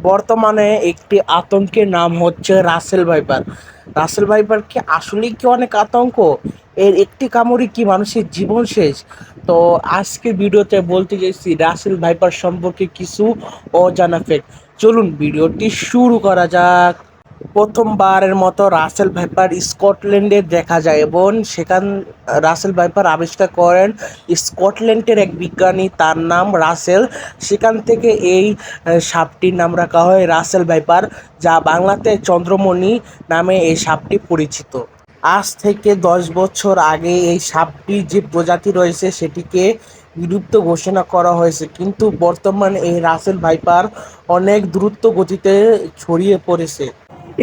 বর্তমানে একটি আতঙ্কের নাম হচ্ছে রাসেল ভাইপার। রাসেল ভাইপার কি আসলেই কি অনেক আতঙ্ক? এর একটি কামড়ে কি মানুষের জীবন শেষ? তো আজকের ভিডিওতে বলতে চাইছি রাসেল ভাইপার সম্পর্কে কিছু অজানা ফ্যাক্ট। চলুন ভিডিওটি শুরু করা যাক। প্রথমবারের মতো রাসেল ভাইপার স্কটল্যান্ডে দেখা যায় এবং রাসেল ভাইপার আবিষ্কার করেন স্কটল্যান্ডের এক বিজ্ঞানী, তার নাম রাসেল। সেখান থেকে এই সাপটির নাম রাখা হয় রাসেল ভাইপার, যা বাংলাতে চন্দ্রমণি নামে এই সাপটি পরিচিত। আজ থেকে 10 বছর আগে এই সাপটির যে প্রজাতি রয়েছে সেটিকে বিলুপ্ত ঘোষণা করা হয়েছে, কিন্তু বর্তমানে এই রাসেল ভাইপার অনেক দ্রুত গতিতে ছড়িয়ে পড়েছে।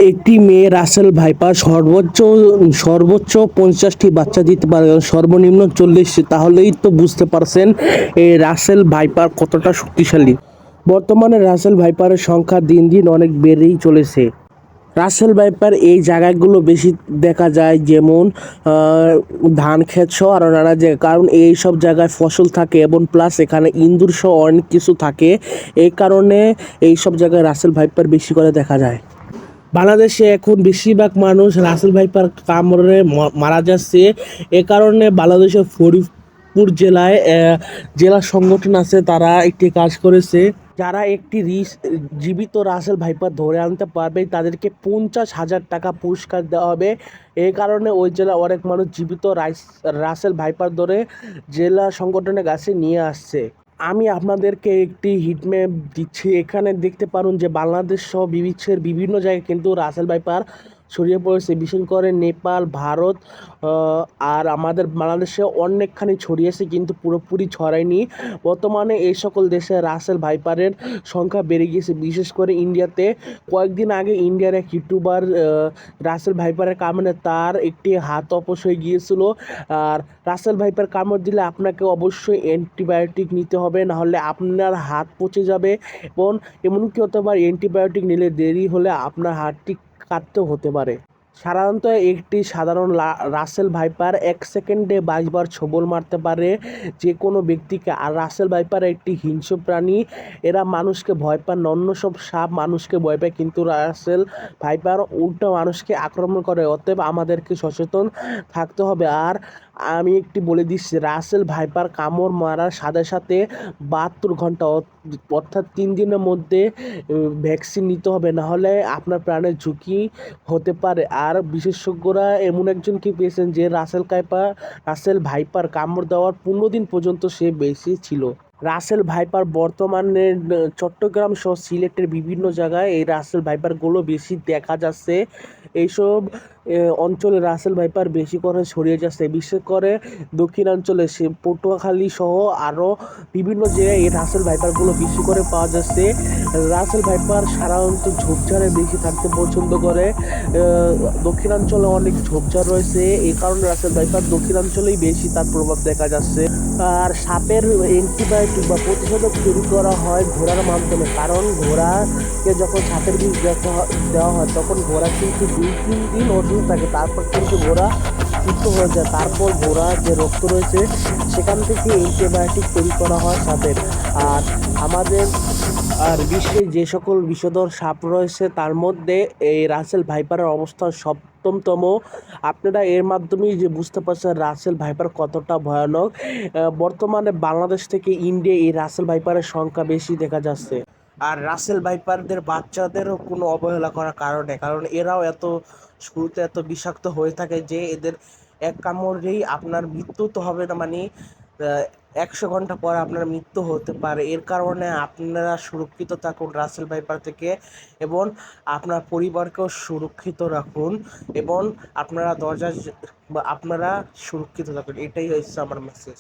একটি মেয়ে রাসেল ভাইপার সর্বোচ্চ 50টি বাচ্চা দিতে পারে, সর্বনিম্ন 40টি। তাহলেই তো বুঝতে পারছেন এই রাসেল ভাইপার কতটা শক্তিশালী। বর্তমানে রাসেল ভাইপারের সংখ্যা দিন দিন অনেক বেড়েই চলেছে। রাসেল ভাইপার এই জায়গাগুলো বেশি দেখা যায়, যেমন ধান ক্ষেত সহ আরও নানা জায়গায়, কারণ এই সব জায়গায় ফসল থাকে এবং প্লাস এখানে ইঁদুর সহ অনেক কিছু থাকে। এই কারণে এই সব জায়গায় রাসেল ভাইপার বেশি করে দেখা যায়। বাংলাদেশে এখন বেশিরভাগ মানুষ রাসেল ভাইপার কামড়ে মারা যাচ্ছে। এ কারণে বাংলাদেশের ফরিদপুর জেলায় জেলা সংগঠন আছে, তারা একটি কাজ করেছে। যারা একটি জীবিত রাসেল ভাইপার ধরে আনতে পারবে তাদেরকে 50,000 টাকা পুরস্কার দেওয়া হবে। এই কারণে ওই জেলা অনেক মানুষ জীবিত রাসেল ভাইপার ধরে জেলা সংগঠনের কাছে নিয়ে আসছে। আমি আপনাদেরকে একটি হিটম্যাপ দিচ্ছি, এখানে দেখতে পারুন যে বাংলাদেশ সহ বিশ্বের বিভিন্ন জায়গায় কিন্তু রাসেল ভাইপার ছড়িয়ে পড়েছে, বিশেষ করে নেপাল, ভারত আর আমাদের বাংলাদেশে অনেকখানি ছড়িয়েছে, কিন্তু পুরোপুরি ছড়ায়নি। বর্তমানে এই সকল দেশে রাসেল ভাইপারের সংখ্যা বেড়ে গিয়েছে, বিশেষ করে ইন্ডিয়াতে। কয়েকদিন আগে ইন্ডিয়ার এক ইউটিউবার রাসেল ভাইপারের কামড়ে তার একটি হাত অপস হয়ে গিয়েছিল। আর রাসেল ভাইপার কামড় দিলে আপনাকে অবশ্যই অ্যান্টিবায়োটিক নিতে হবে, নাহলে আপনার হাত পচে যাবে এবং এমনকি হতে পারে অ্যান্টিবায়োটিক নিলে দেরি হলে আপনার হাতটি কাটতেও হতে পারে। সাধারণত একটি সাধারণ রাসেল ভাইপার 1 সেকেন্ডে 22 বার ছোবল মারতে পারে যে কোনো ব্যক্তিকে। আর রাসেল ভাইপার একটি হিংস্র প্রাণী, এরা মানুষকে ভয় পায় না। অন্য সব সাপ মানুষকে ভয় পায়, কিন্তু রাসেল ভাইপার উল্টো মানুষকে আক্রমণ করে। অতএব আমাদেরকে সচেতন থাকতে হবে। আর আমি একটি বলে দিচ্ছি, রাসেল ভাইপার কামড় মারার সাথে সাথে 72 ঘন্টা অর্থাৎ 3 দিনের মধ্যে ভ্যাকসিন নিতে হবে, নাহলে আপনার প্রাণের ঝুঁকি হতে পারে। আর বিশেষজ্ঞরা এমন একজনকে পেয়েছেন যে রাসেল ভাইপার কামড় দেওয়ার 15 দিন পর্যন্ত সে বেঁচে ছিল। রাসেল ভাইপার বর্তমানে চট্টগ্রাম সহ সিলেটের বিভিন্ন জায়গায় এই রাসেল ভাইপারগুলো বেশি দেখা যাচ্ছে। এইসব অঞ্চলে রাসেল ভাইপার বেশি করে ছড়িয়ে যাচ্ছে, বিশেষ করে দক্ষিণাঞ্চলে পটুয়াখালী সহ আরও বিভিন্ন জায়গায় এই রাসেল ভাইপারগুলো বেশি করে পাওয়া যাচ্ছে। রাসেল ভাইপার সাধারণত ঝোপঝাড়ে বেশি থাকতে পছন্দ করে। দক্ষিণাঞ্চলে অনেক ঝোপঝাড় রয়েছে, এই কারণে রাসেল ভাইপার দক্ষিণাঞ্চলেই বেশি তার প্রভাব দেখা যাচ্ছে। আর সাপের অ্যান্টিবায়োটিক বা প্রতিষেধক তৈরি করা হয় ঘোড়ার মাধ্যমে, কারণ ঘোড়াকে যখন সাপের বিষ দেওয়া হয় তখন ঘোড়া কিন্তু 2-3 দিন অসুস্থ থাকে, তারপর কিন্তু ঘোড়া সুস্থ হয়ে যায়। তারপর ঘোড়ার যে রক্ত রয়েছে সেখান থেকে অ্যান্টিবায়োটিক তৈরি করা হয় সাপের। আর আমাদের বিশ্বে যে সকল বিষধর সাপ রয়েছে তার মধ্যে এই রাসেল ভাইপারের অবস্থান সপ্তমতম। আপনারা এর মাধ্যমেই যে বুঝতে পারছেন রাসেল ভাইপার কতটা ভয়ানক। বর্তমানে বাংলাদেশ থেকে ইন্ডিয়া এই রাসেল ভাইপারের সংখ্যা বেশি দেখা যাচ্ছে। আর রাসেল ভাইপারদের বাচ্চাদেরও কোনো অবহেলা করার কারণে, কারণ এরাও শুরুতে এত বিষাক্ত হয়ে থাকে যে এদের এক কামড়েই আপনার মৃত্যু তো হবে না, মানে 100 ঘন্টা পর আপনার মৃত্যু হতে পারে। এর কারণে আপনারা সুরক্ষিত থাকুন রাসেল ভাইপার থেকে, এবং আপনার পরিবারকেও সুরক্ষিত রাখুন, এবং আপনারা আপনারা সুরক্ষিত থাকুন। এটাই হচ্ছে আমার মেসেজ।